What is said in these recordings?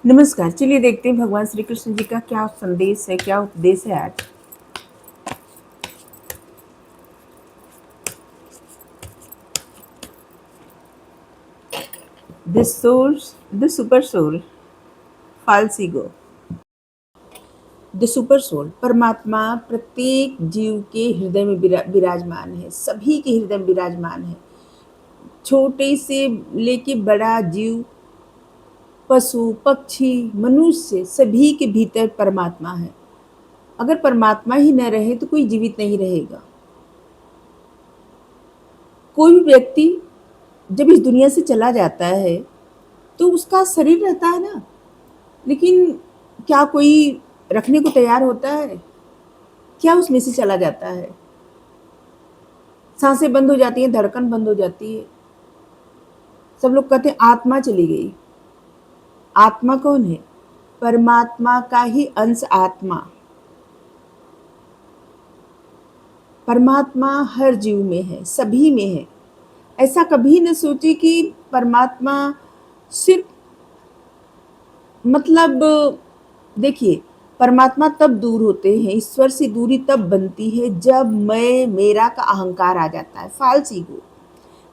नमस्कार। चलिए देखते हैं भगवान श्री कृष्ण जी का क्या संदेश है, क्या उपदेश है आज। The super soul, false ego. The super soul परमात्मा प्रत्येक जीव के हृदय में विराजमान है, सभी के हृदय में विराजमान है। छोटे से लेके बड़ा जीव, पशु, पक्षी, मनुष्य, सभी के भीतर परमात्मा है। अगर परमात्मा ही न रहे तो कोई जीवित नहीं रहेगा। कोई भी व्यक्ति जब इस दुनिया से चला जाता है तो उसका शरीर रहता है ना, लेकिन क्या कोई रखने को तैयार होता है? क्या उसमें से चला जाता है? सांसें बंद हो जाती हैं, धड़कन बंद हो जाती है। सब लोग कहते हैं आत्मा चली गई। आत्मा कौन है? परमात्मा का ही अंश आत्मा। परमात्मा हर जीव में है, सभी में है। ऐसा कभी न सोचे कि परमात्मा सिर्फ, मतलब देखिए, परमात्मा तब दूर होते हैं, ईश्वर से दूरी तब बनती है जब मैं मेरा का अहंकार आ जाता है, फाल्स ईगो।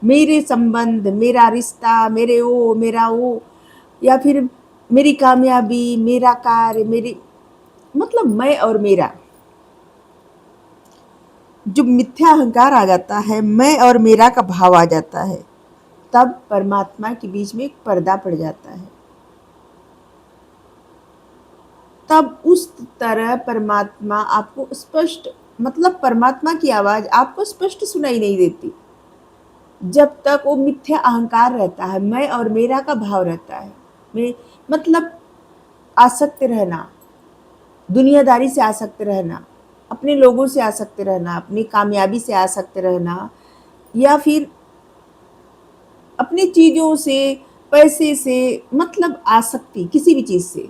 मेरे संबंध, मेरा रिश्ता, मेरा वो, या फिर मेरी कामयाबी, मेरा कार्य, मेरी, मतलब मैं और मेरा। जब मिथ्या अहंकार आ जाता है, मैं और मेरा का भाव आ जाता है, तब परमात्मा के बीच में एक पर्दा पड़ जाता है। तब उस तरह परमात्मा आपको स्पष्ट, मतलब परमात्मा की आवाज आपको स्पष्ट सुनाई नहीं देती जब तक वो मिथ्या अहंकार रहता है, मैं और मेरा का भाव रहता है। मैं, मतलब आसक्त रहना, दुनियादारी से आसक्त रहना, अपने लोगों से आसक्त रहना, अपनी कामयाबी से आसक्त रहना, या फिर अपनी चीज़ों से, पैसे से, मतलब आसक्ति किसी भी चीज़ से।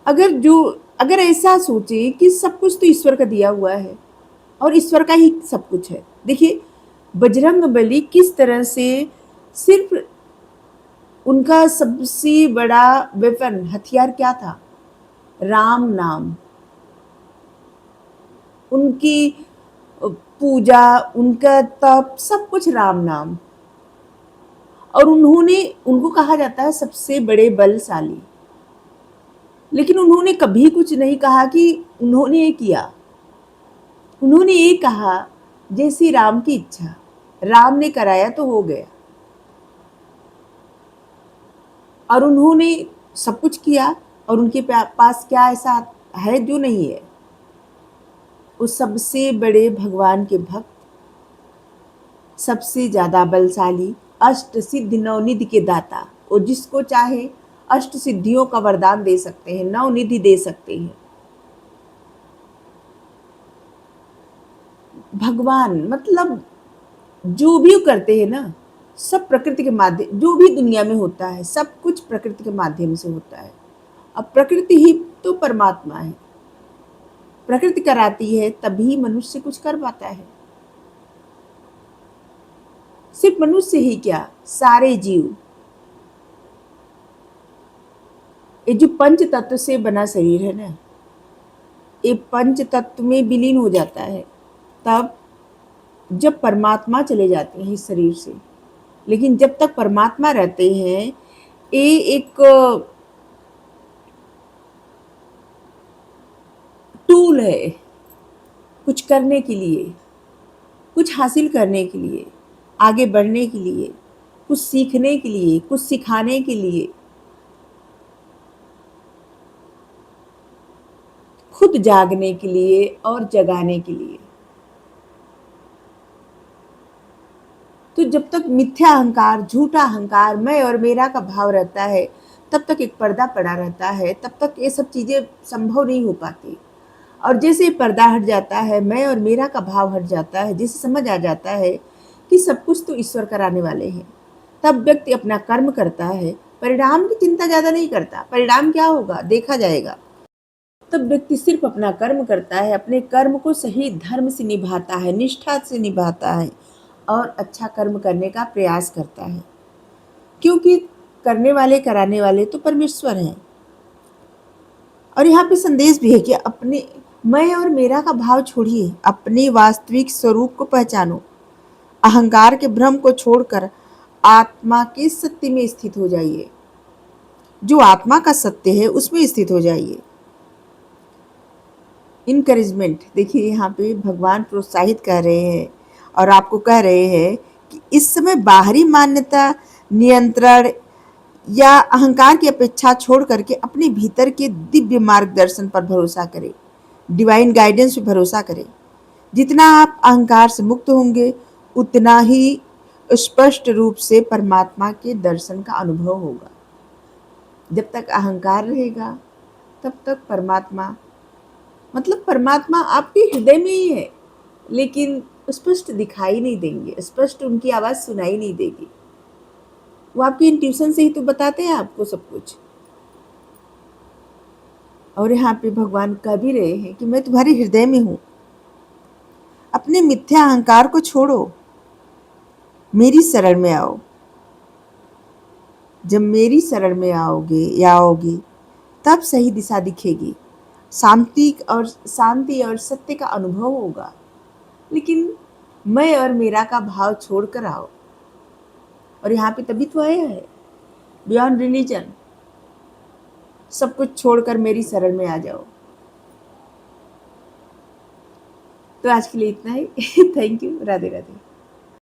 अगर ऐसा सोचे कि सब कुछ तो ईश्वर का दिया हुआ है और ईश्वर का ही सब कुछ है। देखिए, बजरंग बली किस तरह से सिर्फ उनका सबसे बड़ा वेपन, हथियार क्या था? राम नाम। उनकी पूजा, उनका तप, सब कुछ राम नाम। और उनको कहा जाता है सबसे बड़े बलशाली। लेकिन उन्होंने कभी कुछ नहीं कहा कि उन्होंने ये किया। उन्होंने ये कहा जैसी राम की इच्छा, राम ने कराया तो हो गया। और उन्होंने सब कुछ किया, और उनके पास क्या ऐसा है जो नहीं है? उस सबसे बड़े भगवान के भक्त, सबसे ज़्यादा बलशाली, अष्ट सिद्धि नवनिधि के दाता, और जिसको चाहे अष्ट सिद्धियों का वरदान दे सकते हैं, नवनिधि दे सकते हैं। भगवान, मतलब जो भी करते हैं ना, सब प्रकृति के माध्यम, जो भी दुनिया में होता है सब कुछ प्रकृति के माध्यम से होता है। अब प्रकृति ही तो परमात्मा है। प्रकृति कराती है तभी मनुष्य कुछ कर पाता है। सिर्फ मनुष्य ही क्या, सारे जीव। ये जो पंच तत्व से बना शरीर है ना, ये पंच तत्व में विलीन हो जाता है तब जब परमात्मा चले जाते हैं इस शरीर से। लेकिन जब तक परमात्मा रहते हैं, ये एक टूल है कुछ करने के लिए, कुछ हासिल करने के लिए, आगे बढ़ने के लिए, कुछ सीखने के लिए, कुछ सिखाने के लिए, खुद जागने के लिए और जगाने के लिए। तो जब तक मिथ्या अहंकार, झूठा अहंकार, मैं और मेरा का भाव रहता है, तब तक एक पर्दा पड़ा रहता है, तब तक ये सब चीज़ें संभव नहीं हो पाती। और जैसे पर्दा हट जाता है, मैं और मेरा का भाव हट जाता है, जैसे समझ आ जाता है कि सब कुछ तो ईश्वर कराने वाले हैं, तब व्यक्ति अपना कर्म करता है, परिणाम की चिंता ज़्यादा नहीं करता। परिणाम क्या होगा देखा जाएगा। तब व्यक्ति सिर्फ अपना कर्म करता है, अपने कर्म को सही धर्म से निभाता है, निष्ठा से निभाता है, और अच्छा कर्म करने का प्रयास करता है। क्योंकि करने वाले कराने वाले तो परमेश्वर हैं। और यहाँ पे संदेश भी है कि अपने मैं और मेरा का भाव छोड़िए, अपने वास्तविक स्वरूप को पहचानो, अहंकार के भ्रम को छोड़कर आत्मा के सत्य में स्थित हो जाइए। जो आत्मा का सत्य है उसमें स्थित हो जाइए। इनकरेजमेंट देखिए, यहाँ पे भगवान प्रोत्साहित कर रहे हैं और आपको कह रहे हैं कि इस समय बाहरी मान्यता, नियंत्रण या अहंकार की अपेक्षा छोड़ करके अपने भीतर के दिव्य मार्गदर्शन पर भरोसा करें, डिवाइन गाइडेंस पे भरोसा करें। जितना आप अहंकार से मुक्त होंगे उतना ही स्पष्ट रूप से परमात्मा के दर्शन का अनुभव होगा। जब तक अहंकार रहेगा तब तक परमात्मा, मतलब परमात्मा आपके हृदय में ही है, लेकिन स्पष्ट दिखाई नहीं देंगे, स्पष्ट उनकी आवाज़ सुनाई नहीं देगी। वो आपकी इंट्यूशन से ही तो बताते हैं आपको सब कुछ। और यहाँ पे भगवान कह भी रहे हैं कि मैं तुम्हारे हृदय में हूँ। अपने मिथ्या अहंकार को छोड़ो, मेरी शरण में आओ। जब मेरी शरण में आओगे या आओगी तब सही दिशा दिखेगी, शांति और सत्य का अनुभव होगा। लेकिन मैं और मेरा का भाव छोड़कर आओ। और यहाँ पे तभी तो आया है, बियॉन्ड रिलीजन, सब कुछ छोड़कर मेरी शरण में आ जाओ। तो आज के लिए इतना ही। Thank you. राधे राधे।